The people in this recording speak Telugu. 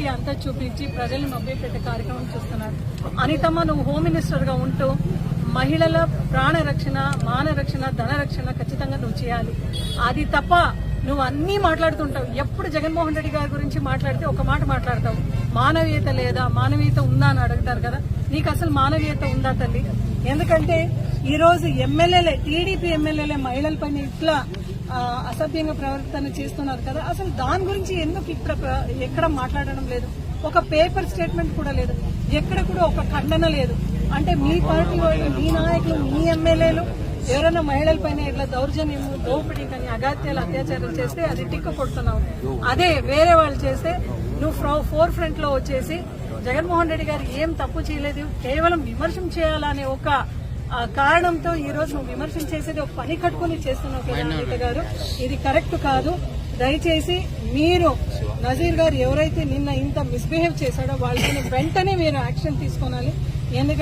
పెట్టి అంతా చూపించి ప్రజల్ని మభ్యపెట్టే కార్యక్రమం చూస్తున్నారు. అనితమ్మ, నువ్వు హోమ్ మినిస్టర్ గా ఉంటూ మహిళల ప్రాణ రక్షణ, మాన రక్షణ, ధన రక్షణ ఖచ్చితంగా నువ్వు చేయాలి. అది తప్ప నువ్వు అన్నీ మాట్లాడుతుంటావు. ఎప్పుడు జగన్మోహన్ రెడ్డి గారి గురించి మాట్లాడితే ఒక మాట మాట్లాడతావు, మానవీయత లేదా, మానవీయత ఉందా అని అడుగుతారు కదా. నీకు అసలు మానవీయత ఉందా తల్లి? ఎందుకంటే ఈ రోజు ఎమ్మెల్యేలే, టీడీపీ ఎమ్మెల్యేలే మహిళలపైన ఇట్లా అసభ్యంగా ప్రవర్తన చేస్తున్నారు కదా. అసలు దాని గురించి ఎందుకు ఎక్కడ మాట్లాడడం లేదు? ఒక పేపర్ స్టేట్మెంట్ కూడా లేదు, ఎక్కడ కూడా ఒక ఖండన లేదు. అంటే మీ పార్టీ వాళ్ళు, మీ నాయకులు, మీ ఎమ్మెల్యేలు ఎవరైనా మహిళలపైన ఇట్లా దౌర్జన్యము, దోపిడీ కానీ అగాత్యాలు, అత్యాచారాలు చేస్తే అది టిక్కు కొడుతున్నావు. అదే వేరే వాళ్ళు చేస్తే నువ్వు ఫోర్ ఫ్రంట్ లో వచ్చేసి జగన్మోహన్ రెడ్డి గారు ఏం తప్పు చేయలేదు, కేవలం విమర్శం చేయాలనే ఒక కారణంతో ఈ రోజు నువ్వు విమర్శం చేసేది ఒక పని కట్టుకుని చేస్తున్నావు కదా అనిత గారు. ఇది కరెక్ట్ కాదు. దయచేసి మీరు నజీర్ గారు ఎవరైతే నిన్న ఇంత మిస్బిహేవ్ చేశాడో వాళ్ళని వెంటనే మీరు యాక్షన్ తీసుకోవాలి. ఎందుకంటే